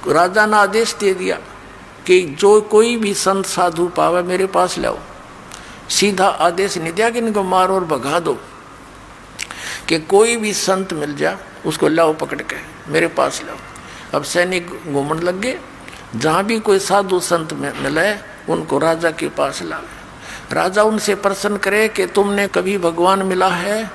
राजा ने आदेश दे दिया कि जो कोई भी संत साधु पावे मेरे पास लाओ। सीधा आदेश नहीं दिया कि इनको मारो और भगा दो, कि कोई भी संत मिल जा उसको लाओ पकड़ के मेरे पास लाओ। अब सैनिक घूमने लग गए, जहाँ भी कोई साधु संत मिले उनको राजा के पास लावे। राजा उनसे प्रश्न करे कि तुमने कभी भगवान मिला है,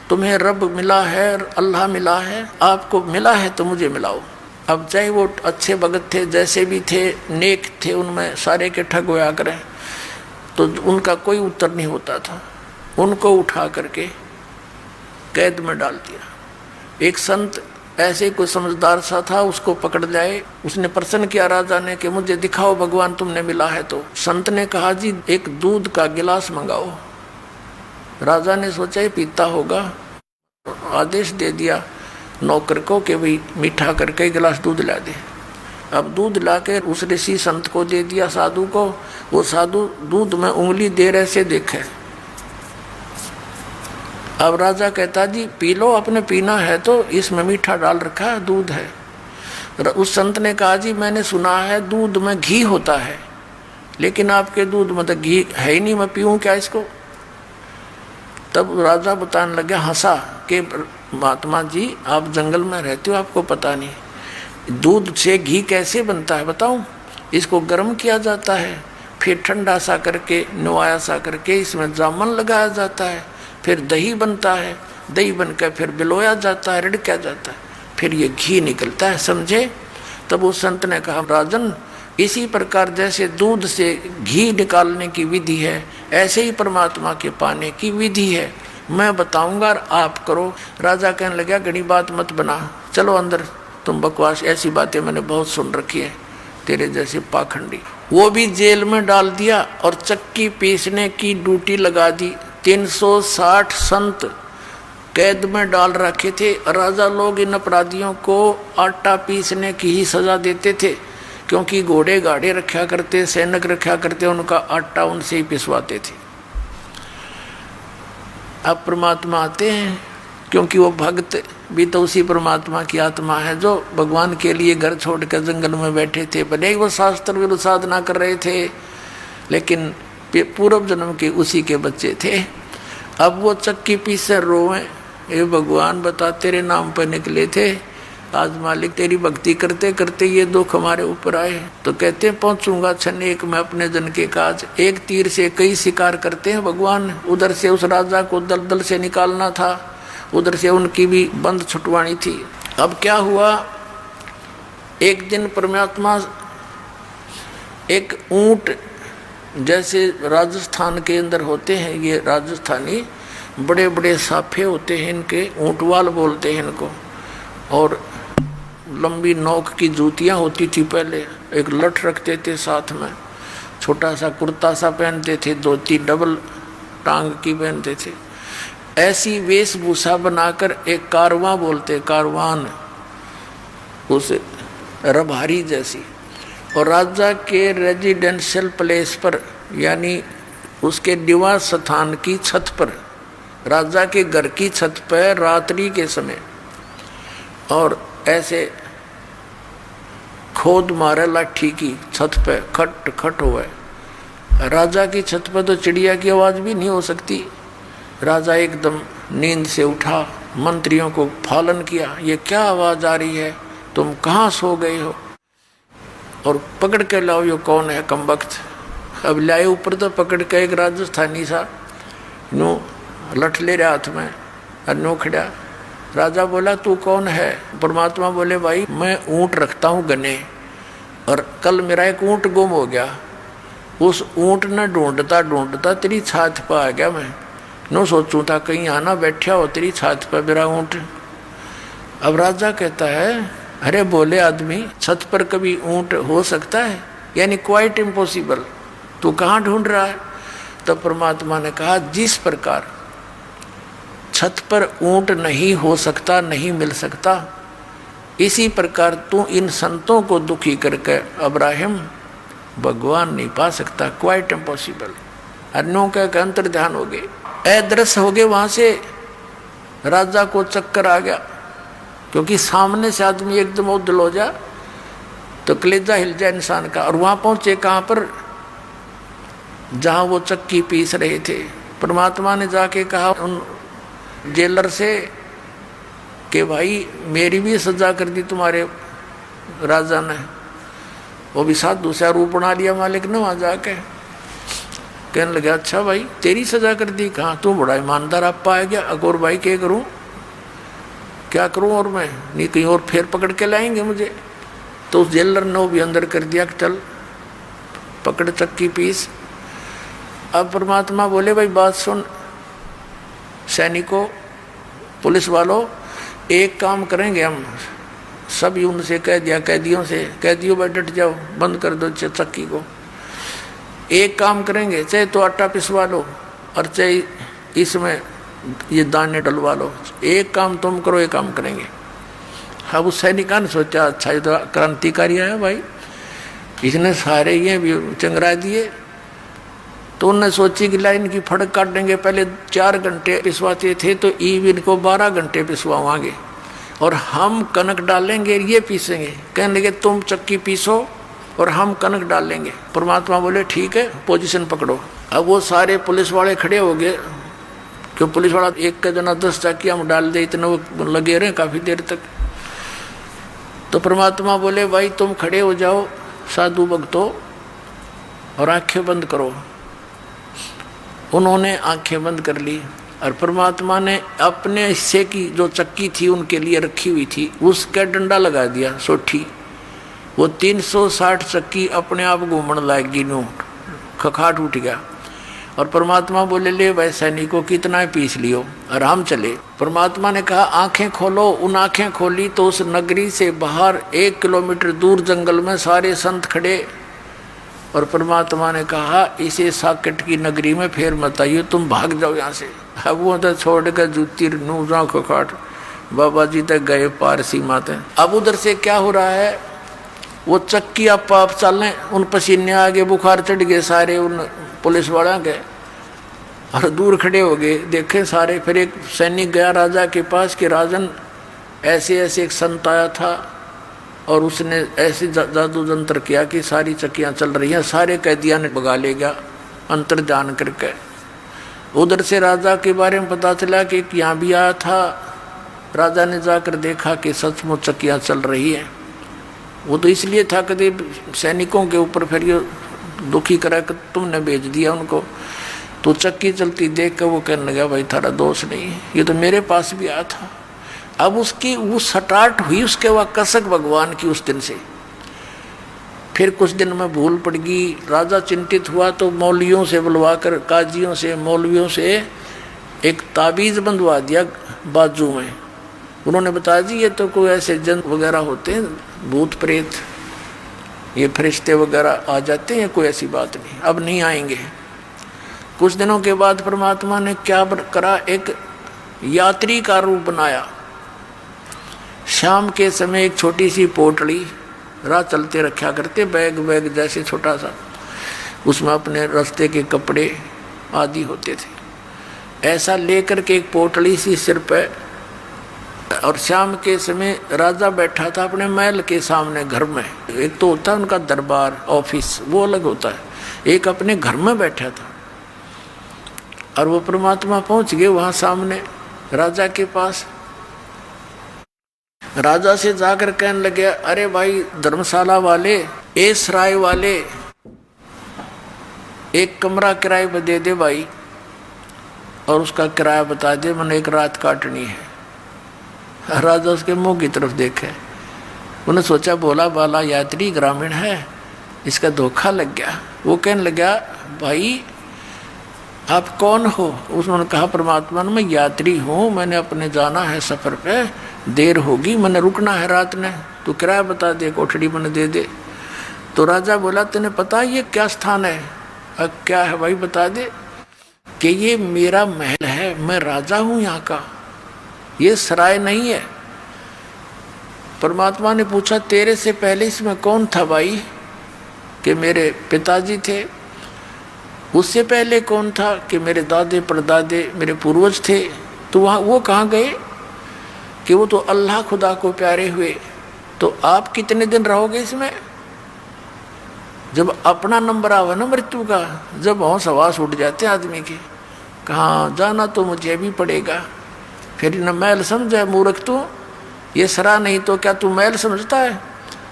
तुम्हें रब मिला है, अल्लाह मिला है, आपको मिला है तो मुझे मिलाओ। अब चाहे वो अच्छे भगत थे, जैसे भी थे, नेक थे, उनमें सारे के ठग होया करें, तो उनका कोई उत्तर नहीं होता था। उनको उठा करके कैद में डाल दिया। एक संत ऐसे कोई समझदार सा था, उसको पकड़ जाए, उसने प्रश्न किया राजा ने कि मुझे दिखाओ भगवान तुमने मिला है तो। संत ने कहा जी एक दूध का गिलास मंगाओ। राजा ने सोचा ही पीता होगा, आदेश दे दिया नौकर को कि भाई मीठा करके गिलास दूध ला दे। अब दूध ला के उस ऋषि संत को दे दिया, साधु को। वो साधु दूध में उंगली दे रहे से देखे। अब राजा कहता जी पी लो, अपने पीना है तो, इसमें मीठा डाल रखा है, दूध है। उस संत ने कहा जी मैंने सुना है दूध में घी होता है, लेकिन आपके दूध में तो घी है ही नहीं, मैं पीऊँ क्या इसको। तब राजा बताने लगे, हंसा कि महात्मा जी आप जंगल में रहते हो, आपको पता नहीं दूध से घी कैसे बनता है बताऊं। इसको गर्म किया जाता है, फिर ठंडा सा करके, नवाया सा करके इसमें जामुन लगाया जाता है, फिर दही बनता है, दही बनकर फिर बिलोया जाता है, रिड़का जाता है, फिर ये घी निकलता है, समझे। तब उस संत ने कहा राजन इसी प्रकार जैसे दूध से घी निकालने की विधि है, ऐसे ही परमात्मा के पाने की विधि है, मैं बताऊंगा और आप करो। राजा कहने लगा घड़ी बात मत बना, चलो अंदर, तुम बकवास, ऐसी बातें मैंने बहुत सुन रखी है तेरे जैसे पाखंडी। वो भी जेल में डाल दिया और चक्की पीसने की ड्यूटी लगा दी। 360 संत कैद में डाल रखे थे। राजा लोग इन अपराधियों को आटा पीसने की ही सजा देते थे, क्योंकि घोड़े गाड़े रखा करते, सैनिक रखा करते, उनका आटा उनसे ही पिसवाते थे। अब परमात्मा आते हैं, क्योंकि वो भक्त भी तो उसी परमात्मा की आत्मा है जो भगवान के लिए घर छोड़कर जंगल में बैठे थे। भले ही वो शास्त्र विरुद्ध साधना कर रहे थे, लेकिन पूर्व जन्म के उसी के बच्चे थे। अब वो चक्की पीसे रोए, ये भगवान बता तेरे नाम पर निकले थे, आज मालिक तेरी भक्ति करते करते ये दुख हमारे ऊपर आए। तो कहते हैं पहुंचूंगा क्षण एक मैं अपने जन के काज। एक तीर से कई शिकार करते हैं भगवान। उधर से उस राजा को दलदल से निकालना था, उधर से उनकी भी बंद छुटवानी थी। अब क्या हुआ, एक दिन परमात्मा एक ऊंट, जैसे राजस्थान के अंदर होते हैं ये राजस्थानी, बड़े बड़े साफे होते हैं इनके, ऊंटवाल बोलते हैं इनको, और लंबी नोक की जूतियां होती थी पहले, एक लठ रखते थे साथ में, छोटा सा कुर्ता सा पहनते थे, धोती डबल टांग की पहनते थे। ऐसी वेशभूषा बनाकर एक कारवां बोलते, कारवान, उस रभारी जैसी, और राजा के रेजिडेंशियल प्लेस पर यानी उसके निवास स्थान की छत पर, राजा के घर की छत पर रात्रि के समय, और ऐसे खोद मारे लाठी की छत पे, खट खट हुआ। राजा की छत पर तो चिड़िया की आवाज़ भी नहीं हो सकती। राजा एकदम नींद से उठा, मंत्रियों को फालन किया, ये क्या आवाज़ आ रही है, तुम कहाँ सो गए हो, और पकड़ के लाओ ये कौन है कमबख्त। अब लाए ऊपर तो पकड़ के एक राजस्थानी सा नो लठ ले रहा हाथ में, और नो खड़ा। राजा बोला तू कौन है। परमात्मा बोले भाई मैं ऊँट रखता हूँ गने, और कल मेरा एक ऊँट गुम हो गया, उस ऊँट ने ढूंढता ढूंढता तेरी छात पर आ गया। मैं नो सोचूं था कहीं आना बैठा हो तेरी छात पर मेरा ऊँट। अब राजा कहता है अरे बोले आदमी, छत पर कभी ऊँट हो सकता है, यानी क्वाइट इम्पॉसिबल, तू कहाँ ढूंढ रहा है। तो परमात्मा ने कहा जिस प्रकार छत पर ऊँट नहीं हो सकता, नहीं मिल सकता, इसी प्रकार तू इन संतों को दुखी करके अब्राहिम भगवान नहीं पा सकता, क्वाइट इम्पॉसिबल। अन्यों का अंतर ध्यान हो गए, अदृश्य हो गए। वहाँ से राजा को चक्कर आ गया, क्योंकि सामने से आदमी एकदम उद्दल हो जा, तो कलेजा हिल जाए इंसान का। और वहाँ पहुँचे कहाँ पर, जहाँ वो चक्की पीस रहे थे। परमात्मा ने जाके कहा उन जेलर से कि भाई मेरी भी सजा कर दी तुम्हारे राजा ने। वो भी साथ दूसरा रूप बना लिया मालिक ने वहाँ जाके। कहने लगे अच्छा भाई तेरी सजा कर दी, कहाँ तू बड़ा ईमानदार आप पाया गया। अकोर भाई क्या करूँ क्या करूँ, और मैं नहीं कहीं और फिर पकड़ के लाएंगे मुझे। तो उस जेलर ने वो भी अंदर कर दिया कि चल पकड़ चक्की पीस। अब परमात्मा बोले भाई बात सुन सैनिकों पुलिस वालों, एक काम करेंगे हम सब उनसे कह दिया, कैदियों भाई डट जाओ, बंद कर दो चक्की को। एक काम करेंगे, चाहे तो आटा पिसवा लो और चाहे इसमें ये दाने डलवा लो, एक काम तुम करो, एक काम करेंगे। अब उस सैनिका ने सोचा अच्छा ये तो क्रांतिकारी है भाई, इसने सारे ये भी चंगरा दिए। तो उन्होंने सोची कि लाइन की फड़क काट देंगे। पहले 4 घंटे पिसवाते थे तो ईव इनको 12 घंटे पिसवाएंगे और हम कनक डालेंगे ये पीसेंगे। कहने लगे तुम चक्की पीसो और हम कनक डाल लेंगे। परमात्मा बोले ठीक है पोजीशन पकड़ो। अब वो सारे पुलिस वाले खड़े हो गए, क्यों पुलिस वाला एक का जना 10 चक्की हम डाल दे, इतने वो लगे रहे काफ़ी देर तक। तो परमात्मा बोले भाई तुम खड़े हो जाओ साधु भक्तों और आंखें बंद करो। उन्होंने आंखें बंद कर ली और परमात्मा ने अपने हिस्से की जो चक्की थी उनके लिए रखी हुई थी उसका डंडा लगा दिया सोठी। वो 360 चक्की अपने आप घूमने लगी, नू खखाट उठ गया। और परमात्मा बोले ले भाई सैनिकों कितना पीस लियो और हम चले। परमात्मा ने कहा आंखें खोलो। उन आंखें खोली तो उस नगरी से बाहर 1 किलोमीटर दूर जंगल में सारे संत खड़े। और परमात्मा ने कहा इसे साकेट की नगरी में फिर मत आइए, तुम भाग जाओ यहाँ से। अब वो तो छोड़ कर जूती नूजा खखाट बाबा जी तक गए पार सीमा तक। अब उधर से क्या हो रहा है, वो चक्की आप चलें, उन पसीने आगे बुखार चढ़ गए सारे उन पुलिस वालों के और दूर खड़े हो गए देखे सारे। फिर एक सैनिक गया राजा के पास कि राजन ऐसे ऐसे एक संत आया था और उसने ऐसे जादू जंत्र किया कि सारी चक्कियाँ चल रही हैं, सारे कैदियाँ ने भगा ले गया अंतर जान करके। उधर से राजा के बारे में पता चला कि यहाँ भी आया था। राजा ने जाकर देखा कि सचमुच चक्कियाँ चल रही हैं। वो तो इसलिए था कभी सैनिकों के ऊपर फिर ये दुखी करा कि तुमने भेज दिया उनको। तो चक्की चलती देख कर वो कहने लगा भाई थारा दोष नहीं, ये तो मेरे पास भी आया था। अब उसकी वो सटाट हुई उसके वह कसक भगवान की उस दिन से। फिर कुछ दिन में भूल पड़ गई, राजा चिंतित हुआ तो मौलवियों से बुलवा कर, काजियों से मौलवियों से एक ताबीज़ बंधवा दिया बाजू में। उन्होंने बताया जी ये तो कोई ऐसे जन वगैरह होते हैं, भूत प्रेत, ये फरिश्ते वगैरह आ जाते हैं, कोई ऐसी बात नहीं, अब नहीं आएंगे। कुछ दिनों के बाद परमात्मा ने क्या करा, एक यात्री का रूप बनाया। शाम के समय एक छोटी सी पोटली राह चलते रखा करते, बैग जैसे छोटा सा, उसमें अपने रास्ते के कपड़े आदि होते थे। ऐसा लेकर के एक पोटली सी सिर पे, और शाम के समय राजा बैठा था अपने महल के सामने घर में। एक तो होता है उनका दरबार ऑफिस, वो अलग होता है, एक अपने घर में बैठा था। और वो परमात्मा पहुंच गए वहां सामने राजा के पास। राजा से जाकर कहने लगे अरे भाई धर्मशाला वाले, ए सराय वाले, एक कमरा किराए पर दे दे भाई, और उसका किराया बता दे, मैंने एक रात काटनी है। राजा उसके मुंह की तरफ देखे, उन्हें सोचा भोला भाला यात्री ग्रामीण है, इसका धोखा लग गया। वो कहने लगा भाई आप कौन हो? उसने कहा परमात्मा मैं यात्री हूँ, मैंने अपने जाना है सफ़र पे, देर होगी, मैंने रुकना है रात में, तू किराया बता दे, कोठड़ी मैंने दे दे। तो राजा बोला तेने पता ये क्या स्थान है? क्या है भाई बता दे। कि ये मेरा महल है, मैं राजा हूँ यहाँ का, ये सराय नहीं है। परमात्मा ने पूछा तेरे से पहले इसमें कौन था भाई? कि मेरे पिताजी थे। उससे पहले कौन था? कि मेरे दादे परदादे मेरे पूर्वज थे। तो वहाँ वो कहाँ गए? कि वो तो अल्लाह खुदा को प्यारे हुए। तो आप कितने दिन रहोगे इसमें? जब अपना नंबर आवे ना मृत्यु का, जब होश हवास उठ जाते आदमी के, कहाँ जाना तो मुझे भी पड़ेगा। फिर न मैल समझे मूर्ख तू, ये सरा नहीं तो क्या तू मैल समझता है?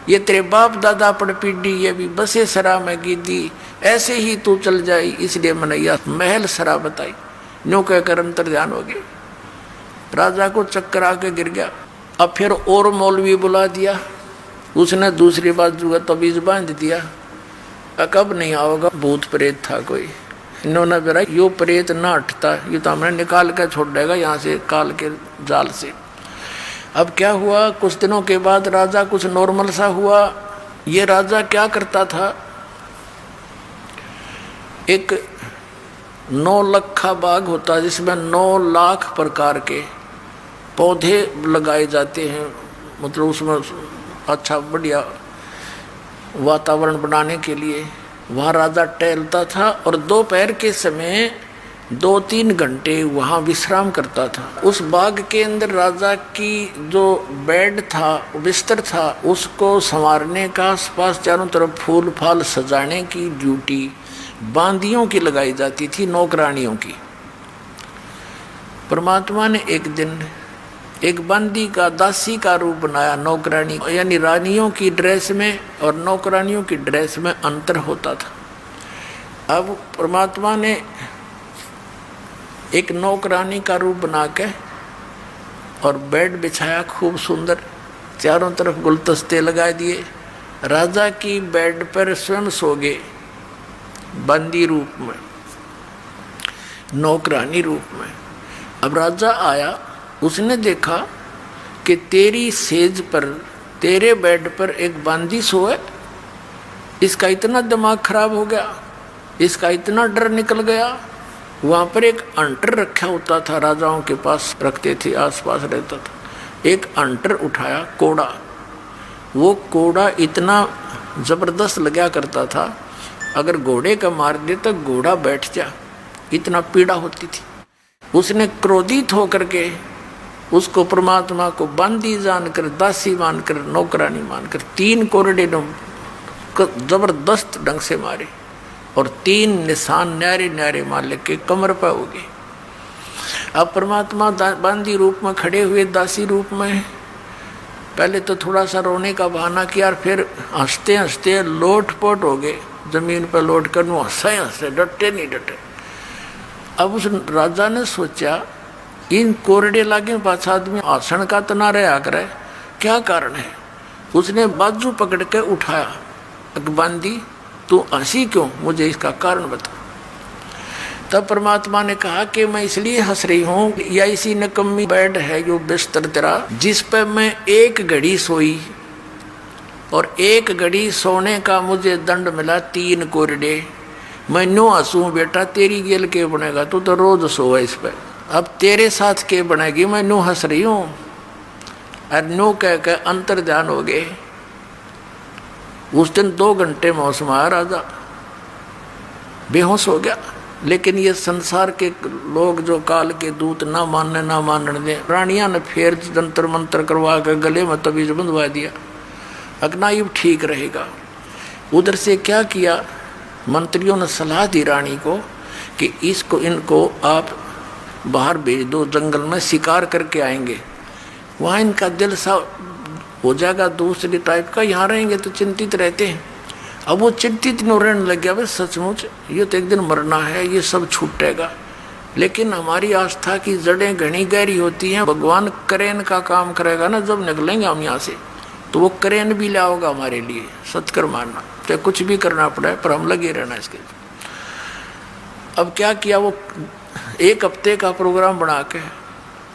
ये तेरे बाप दादा पड़ पीढ़ी ये भी बसे सरा में गिद्दी, ऐसे ही तू चल जाई, इसलिए मनैया महल सरा बताई। न्यू कहकर अंतर ध्यान हो गए। राजा को चक्कर आके गिर गया। अब फिर और मौलवी बुला दिया, उसने दूसरी बाजू का तबीज बांध दिया। कब नहीं आओगा, भूत प्रेत था कोई। इन्होंने बोला यो प्रेत ना हटता, ये तो हमने निकाल कर छोड़ देगा यहाँ से काल के जाल से। अब क्या हुआ, कुछ दिनों के बाद राजा कुछ नॉर्मल सा हुआ। ये राजा क्या करता था, एक 9 लखा बाग होता जिसमें 9 लाख प्रकार के पौधे लगाए जाते हैं, मतलब उसमें अच्छा बढ़िया वातावरण बनाने के लिए। वहाँ राजा टहलता था और दोपहर के समय 2-3 घंटे वहाँ विश्राम करता था। उस बाग के अंदर राजा की जो बेड था, बिस्तर था, उसको संवारने का, आसपास चारों तरफ फूल फाल सजाने की ड्यूटी बांदियों की लगाई जाती थी, नौकरानियों की। परमात्मा ने एक दिन एक बंदी का, दासी का रूप बनाया, नौकरानी यानी रानियों की ड्रेस में और नौकरानियों की ड्रेस में अंतर होता था। अब परमात्मा ने एक नौकरानी का रूप बना के और बेड बिछाया खूब सुंदर, चारों तरफ गुलदस्ते लगा दिए। राजा की बेड पर स्वयं सो गए, बंदी रूप में, नौकरानी रूप में। अब राजा आया, उसने देखा कि तेरी सेज पर, तेरे बेड पर एक बांदी सोए। इसका इतना दिमाग खराब हो गया, इसका इतना डर निकल गया। वहाँ पर एक अंटर रखा होता था, राजाओं के पास रखते थे, आसपास रहता था। एक अंटर उठाया, कोड़ा। वो कोड़ा इतना जबरदस्त लगा करता था, अगर घोड़े का मार दे तो घोड़ा बैठ जा, इतना पीड़ा होती थी। उसने क्रोधित होकर के उसको परमात्मा को बंदी जानकर, दासी मानकर, नौकरानी मानकर 3 कोरडे जबरदस्त ढंग से मारे और 3 निशान न्यारे न्यारे मालिक के कमर पर हो गए। अब परमात्मा बंदी रूप में खड़े हुए, दासी रूप में। पहले तो थोड़ा सा रोने का बहाना किया और फिर हंसते हंसते लोटपोट हो गए, जमीन पर लौट कर हंसे हंसे, डटे नहीं डटे। अब उस राजा ने सोचा, इन कोरडे लागे पास आदमी आसन का तना रहा करे, क्या कारण है? उसने बाजू पकड़ के उठाया, बंदी तू हंसी क्यों, मुझे इसका कारण बता। तब परमात्मा ने कहा कि मैं इसलिए हंस रही हूँ, या इसी नकम्मी बेड है जो बिस्तर तेरा, जिस पर मैं 1 घड़ी सोई और 1 घड़ी सोने का मुझे दंड मिला 3 कोरडे। मैं नो हंसूँ बेटा, तेरी गेल के बनेगा, तू तो रोज सोए इस पर, अब तेरे साथ के बनेगी, मैं नो हंस रही हूँ। और नो कह के अंतर ध्यान हो गए। उस दिन 2 घंटे मौसम आया, राजा बेहोश हो गया। लेकिन ये संसार के लोग जो काल के दूत ना मानने दे, रानियां ने फिर जंतर मंत्र करवा कर गले में तबीज बंधवा दिया, अगना ये ठीक रहेगा। उधर से क्या किया, मंत्रियों ने सलाह दी रानी को कि इनको आप बाहर भेज दो, जंगल में शिकार करके आएंगे, वहाँ इनका दिल सा हो जाएगा दूसरी टाइप का, यहाँ रहेंगे तो चिंतित रहते हैं। अब वो चिंतित नहीं रहने लग गया, बस सचमुच ये तो एक दिन मरना है, ये सब छूटेगा। लेकिन हमारी आस्था की जड़ें घनी गहरी होती हैं। भगवान करेन का काम करेगा ना, जब निकलेंगे हम यहाँ से तो वो करेन भी लाओगा हमारे लिए, सत्कर मानना, तो कुछ भी करना पड़े पर हम लगे रहना इसके। अब क्या किया, वो 1 हफ्ते का प्रोग्राम बना के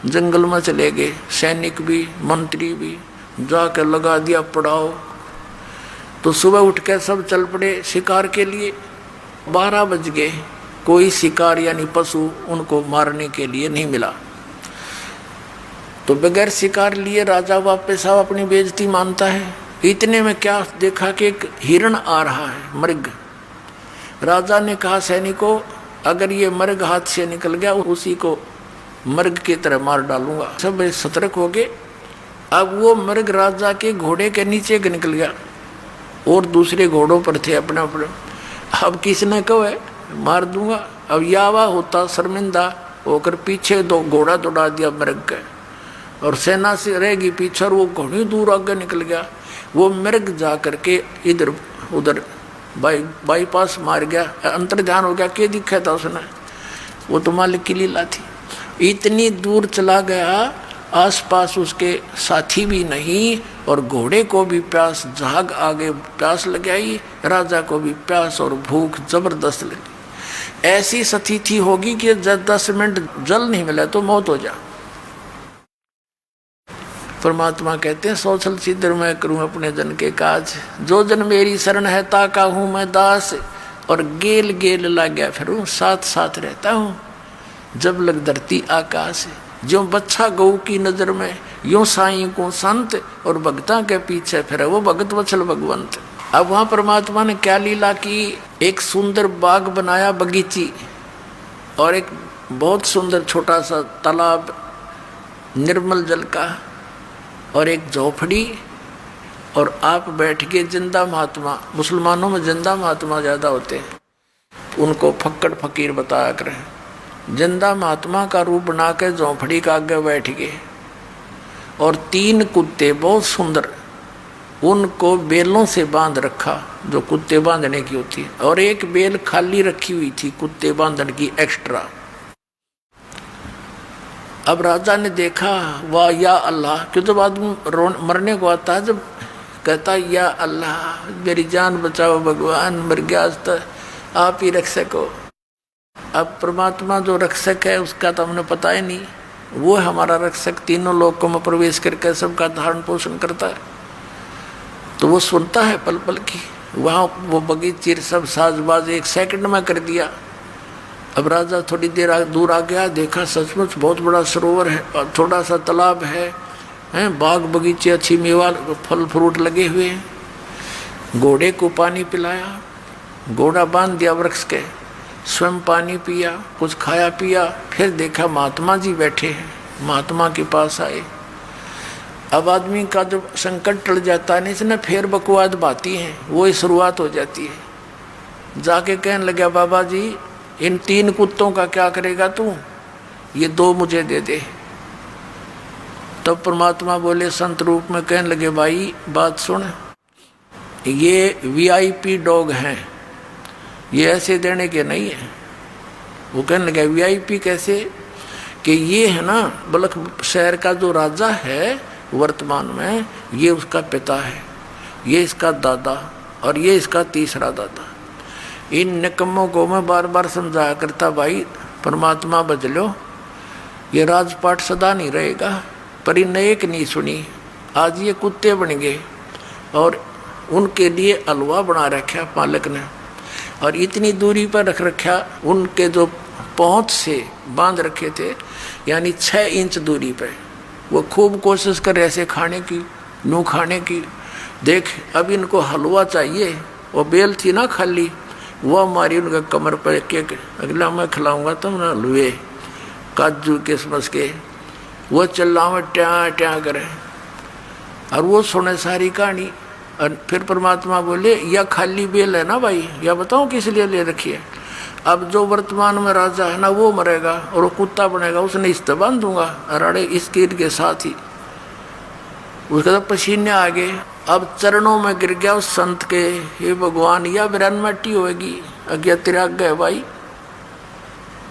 जंगल में चले गए, सैनिक भी मंत्री भी, जाकर लगा दिया पड़ाव। तो सुबह उठ के सब चल पड़े शिकार के लिए। 12 बज गए, कोई शिकार यानी पशु उनको मारने के लिए नहीं मिला। तो बगैर शिकार लिए राजा वापस आओ, अपनी बेइज्जती मानता है। इतने में क्या देखा कि एक हिरण आ रहा है, मृग। राजा ने कहा सैनिकों, अगर ये मृग हाथ से निकल गया उसी को मृग की तरह मार डालूंगा। सब सतर्क हो गए। अब वो मृग राजा के घोड़े के नीचे निकल गया और दूसरे घोड़ों पर थे अपने अपने। अब किसने कहो है मार दूंगा। अब यावा होता शर्मिंदा होकर पीछे दो घोड़ा दौड़ा दिया मृग के, और सेना से रहेगी पीछे, और वो घोड़ी दूर आगे निकल गया। वो मृग जा करके इधर उधर बाईपास मार गया, अंतर ध्यान हो गया। क्या दिखा था उसने? वो तो मालिक की लीला थी। इतनी दूर चला गया, आसपास उसके साथी भी नहीं, और घोड़े को भी प्यास झाग आगे प्यास लग आई, राजा को भी प्यास और भूख जबरदस्त लगी। ऐसी स्थिति होगी कि 10 मिनट जल नहीं मिला तो मौत हो जा। परमात्मा कहते हैं सोचल सिद्धर मैं करूं अपने जन के काज, जो जन मेरी शरण है ताका हूं मैं दास, और गेल गेल लग गया फिर साथ साथ रहता हूं, जब लग धरती आकाश। जो बच्चा गऊ की नजर में यूं साईं को संत, और भक्ता के पीछे फिर वो भगत वत्सल भगवंत। अब वहां परमात्मा ने क्या लीला की, एक सुंदर बाग बनाया बगीची, और एक बहुत सुंदर छोटा सा तालाब निर्मल जल का, और एक झोपड़ी, और आप बैठ के जिंदा महात्मा, मुसलमानों में जिंदा महात्मा ज्यादा होते हैं, उनको फक्कड़ फकीर बताया करें। जिंदा महात्मा का रूप बना के झोंपड़ी का आगे बैठ गए, और 3 कुत्ते बहुत सुंदर, उनको बेलों से बांध रखा जो कुत्ते बांधने की होती, और एक बेल खाली रखी हुई थी कुत्ते बांधने की एक्स्ट्रा। अब राजा ने देखा, वाह या अल्लाह, क्यों जब आदमी मरने को आता है, जब कहता या अल्लाह मेरी जान बचाओ भगवान, मर गया तो आप ही रक्षक हो। अब परमात्मा जो रक्षक है उसका तो हमने पता ही नहीं, वो हमारा रक्षक, तीनों लोकों में प्रवेश करके सबका धारण पोषण करता है, तो वो सुनता है पल पल की। वहाँ वो बगीचे सब साजबाज 1 सेकंड में कर दिया। अब राजा थोड़ी देर दूर आ गया, देखा सचमुच बहुत बड़ा सरोवर है, और थोड़ा सा तालाब है, बाग बगीचे अच्छी मेवा फल फ्रूट लगे हुए हैं। घोड़े को पानी पिलाया, घोड़ा बांध दिया वृक्ष के, स्वयं पानी पिया, कुछ खाया पिया, फिर देखा महात्मा जी बैठे हैं, महात्मा के पास आए। अब आदमी का जब संकट टल जाता है इसने फिर बकवाद बाती हैं, वो ही शुरुआत हो जाती है। जाके कहने लगा बाबा जी इन 3 कुत्तों का क्या करेगा तू, ये 2 मुझे दे दे। तब परमात्मा बोले संत रूप में, कहने लगे भाई बात सुन, ये VIP डॉग हैं, ये ऐसे देने के नहीं है। वो कहने लगा VIP कैसे, कि ये है ना बलख शहर का जो राजा है वर्तमान में, ये उसका पिता है, ये इसका दादा, और ये इसका तीसरा दादा। इन निकम्मों को मैं बार बार समझाया करता, भाई परमात्मा बच लो, ये राजपाट सदा नहीं रहेगा, पर इन एक नहीं सुनी। आज ये कुत्ते बन गए, और उनके लिए हलवा बना रखा मालिक ने, और इतनी दूरी पर रख रखा, उनके जो पहुँच से बांध रखे थे, यानी 6 इंच दूरी पे। वो खूब कोशिश कर ऐसे खाने की, नू खाने की। देख अब इनको हलवा चाहिए, वो बेल थी ना खाली, वो हमारी उनका कमर पर एक अगला मैं खिलाऊंगा तुम ना हलवे काजू किशमिश के, वो चिल्लावे ट्या ट्या करे, और वो सुने सारी कहानी। और फिर परमात्मा बोले या खाली बेल है ना भाई, या बताओ किस लिए ले रखी है। अब जो वर्तमान में राजा है ना वो मरेगा, और वो कुत्ता बनेगा, उसने इस तरह बांध दूंगा अराड़े इस कीट के साथ ही। उसका तो पसीने आ गए। अब चरणों में गिर गया उस संत के, हे भगवान या बिरान मट्टी होगी, अज्ञा तेरा गए भाई,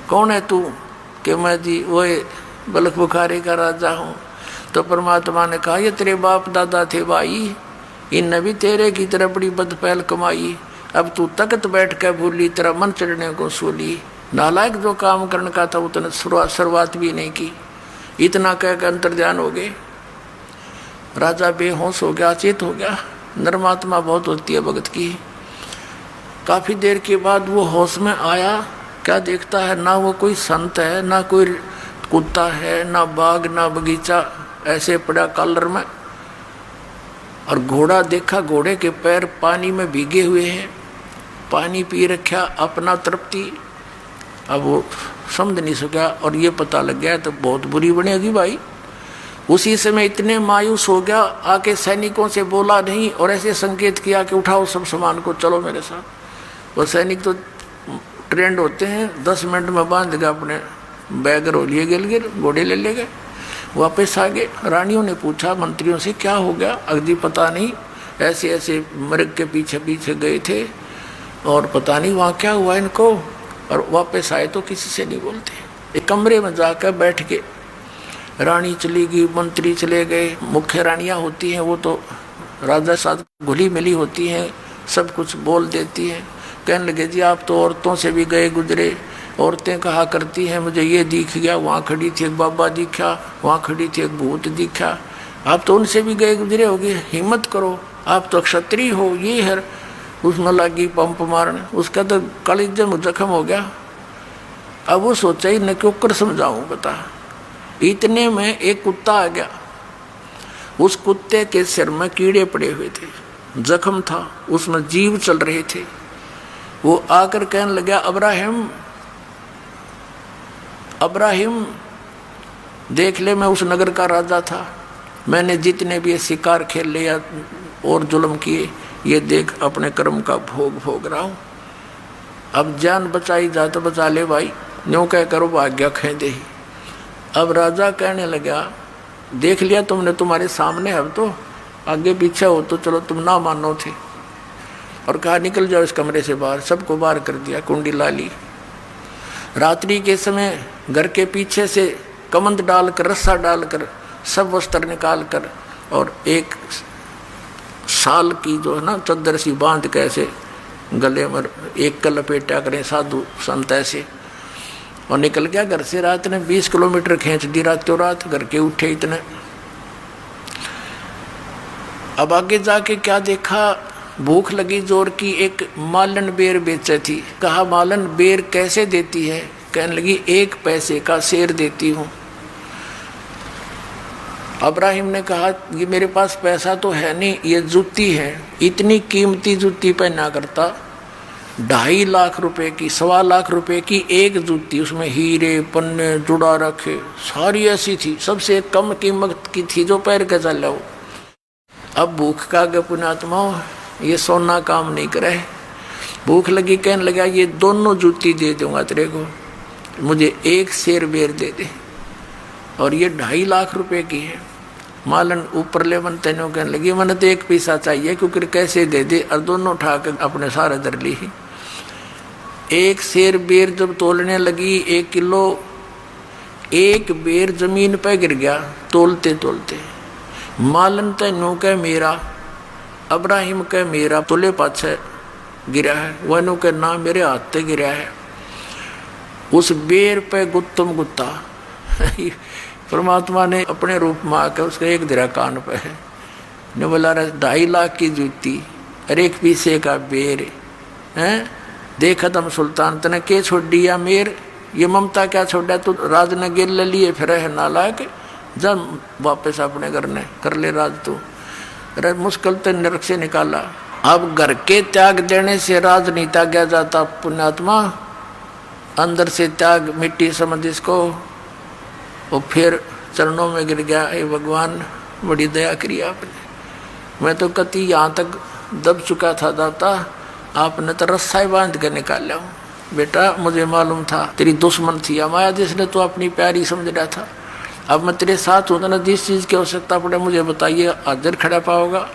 कौन है तू, कि मैं जी वो बलख बुखारी का राजा हूँ। तो परमात्मा ने कहा ये तेरे बाप दादा थे भाई, इनने भी तेरे की तरह बड़ी बदपहल कमाई, अब तू तकत बैठ कर भूली, तेरा मन चढ़ने को सूली। नालायक जो काम करने का था उतने शुरुआत भी नहीं की। इतना कहकर अंतर्ध्यान हो गए, राजा बेहोश हो गया, चेत हो गया। नरमात्मा बहुत होती है भगत की। काफ़ी देर के बाद वो होश में आया, क्या देखता है, ना वो कोई संत है, ना कोई कुत्ता है, ना बाग, ना बगीचा, ऐसे पड़ा कॉलर में। और घोड़ा देखा, घोड़े के पैर पानी में भीगे हुए हैं, पानी पी रखा अपना तृप्ति। अब वो समझ नहीं सका, और ये पता लग गया तो बहुत बुरी बनेगी भाई। उसी समय इतने मायूस हो गया, आके सैनिकों से बोला नहीं और ऐसे संकेत किया कि उठाओ सब सामान को, चलो मेरे साथ। वो सैनिक तो ट्रेंड होते हैं, 10 मिनट में बांध गए अपने बैग रो लिए, गिर घोड़े ले गए, वापस आ गए। रानियों ने पूछा मंत्रियों से क्या हो गया, अगदी पता नहीं, ऐसे ऐसे मृग के पीछे पीछे गए थे और पता नहीं वहाँ क्या हुआ इनको, और वापस आए तो किसी से नहीं बोलते। एक कमरे में जाकर बैठ के रानी चली गई, मंत्री चले गए, मुख्य रानियाँ होती हैं वो तो राजा साथ घुली मिली होती हैं, सब कुछ बोल देती हैं। कहने लगे जी आप तो औरतों से भी गए गुजरे, औरतें कहा करती हैं मुझे ये दिख गया, वहाँ खड़ी थी एक बाबा दिखा, वहाँ खड़ी थी एक भूत दिखा, आप तो उनसे भी गए गुजरे होगे, हिम्मत करो, आप तो क्षत्रिय हो। ये है उसमें लगी पंप मारने, उसका तो कलेजे में जख्म हो गया। अब वो सोचा ही न क्यों कर समझाऊं बता। इतने में एक कुत्ता आ गया, उस कुत्ते के सिर में कीड़े पड़े हुए थे, जख्म था, उसमें जीव चल रहे थे। वो आकर कहने लगा अब्राहिम अब्राहिम देख ले, मैं उस नगर का राजा था, मैंने जितने भी शिकार खेल लिया और जुल्म किए, ये देख अपने कर्म का भोग रहा हूँ। अब जान बचाई जा तो बचा ले भाई, न्यों कह करो भाग्य खेदे ही। अब राजा कहने लगा देख लिया तुमने, तुम्हारे सामने, अब तो आगे पीछे हो तो चलो, तुम ना मानो थे। और कहा निकल जाओ इस कमरे से बाहर। सबको बाहर कर दिया, कुंडी ला ली। रात्रि के समय घर के पीछे से कमंद डालकर, रस्सा डालकर, सब वस्त्र निकाल कर और एक साल की जो है ना चद्दर सी बांध के ऐसे गले में एक का लपेटा करें साधु संत ऐसे, और निकल गया घर से। रात ने 20 किलोमीटर खींच दी रातों रात, घर के उठे इतने। अब आगे जाके क्या देखा, भूख लगी जोर की, एक मालन बेर बेचे थी। कहा मालन बेर कैसे देती है? कहने लगी 1 पैसे का शेर देती हूँ। अब्राहिम ने कहा ये मेरे पास पैसा तो है नहीं, ये जूती है, इतनी कीमती जूती पहना करता, 2.5 लाख रुपए की, 1.25 लाख रुपए की एक जूती, उसमें हीरे पन्ने जुड़ा रखे, सारी ऐसी थी, सबसे कम कीमत की थी जो पैर के चल लो। अब भूख का गए पुण्यात्मा, ये सोना काम नहीं करे, भूख लगी, कहने लगा ये दोनों जूती दे दूंगा तेरे को, मुझे 1 शेर बेर दे दे, और ये 2.5 लाख रुपए की है। मालन ऊपर ले मन तेनों कहने लगी मैंने तो 1 पैसा चाहिए, क्योंकि कैसे दे दे, और दोनों उठा कर अपने सारे दर ली। 1 शेर बेर जब तोलने लगी 1 किलो, 1 बेर जमीन पर गिर गया तोलते तोलते। मालन तेनों कह मेरा, अब्राहिम कह मेरा, तोले पाछे गिरा है, वनु के ना मेरे हाथ से गिरा है। उस बेर पे गुत्तम गुत्ता परमात्मा ने अपने रूप में आकर उसका 1 दिरा कान पे है, ने बोला 2.5 लाख की जूती और 1 पैसे का बेर है, देख दम सुल्तान तने के छोड़ दिया मेर, ये ममता क्या छोड़ा तू, राज ने गिर ले लिए फिर है नालायक, जब वापस अपने घर ने कर ले राज तू। अरे मुश्किल तो नरक से निकाला। अब घर के त्याग देने से राज नहीं त्यागा जाता पुण्यात्मा, अंदर से त्याग मिट्टी समझ इसको। और फिर चरणों में गिर गया, हे भगवान बड़ी दया करी आपने, मैं तो कति यहाँ तक दब चुका था दाता, आपने तो रस्सा ही बांध कर निकाला हूँ। बेटा मुझे मालूम था तेरी दुश्मन थी माया, जिसने तो अपनी प्यारी समझ रहा था, अब मैं तेरे साथ हूँ ना, जिस चीज़ की आवश्यकता पड़े मुझे बताइए, हाजिर खड़ा पाओगा।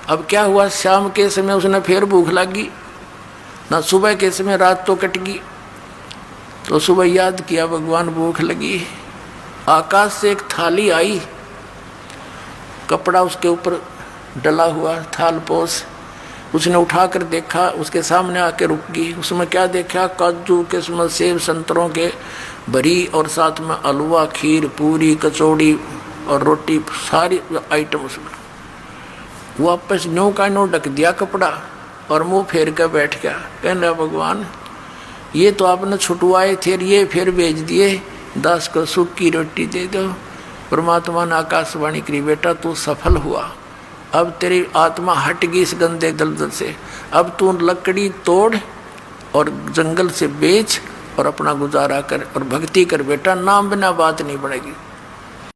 अब क्या हुआ, शाम के समय उसने फिर भूख लगी ना, सुबह के समय रात तो कट गई, तो सुबह याद किया भगवान भूख लगी। आकाश से एक थाली आई, कपड़ा उसके ऊपर डला हुआ, थाल पोस, उसने उठाकर देखा, उसके सामने आके रुक गई। उसमें क्या देखा, काजू किस्मत सेब संतरों के भरी, और साथ में हलवा खीर पूरी कचौड़ी और रोटी, सारी आइटम उसमें। वापस न्यों का न्यों ढक दिया कपड़ा और मुंह फेर कर बैठ गया, कहना भगवान ये तो आपने छुटवाए थे, ये फिर भेज दिए, दास को सूखी रोटी दे दो। परमात्मा ने आकाशवाणी करी, बेटा तू सफल हुआ, अब तेरी आत्मा हट गई इस गंदे दलदल से, अब तू लकड़ी तोड़ और जंगल से बेच और अपना गुजारा कर और भक्ति कर बेटा, नाम बिना बात नहीं बढ़ेगी।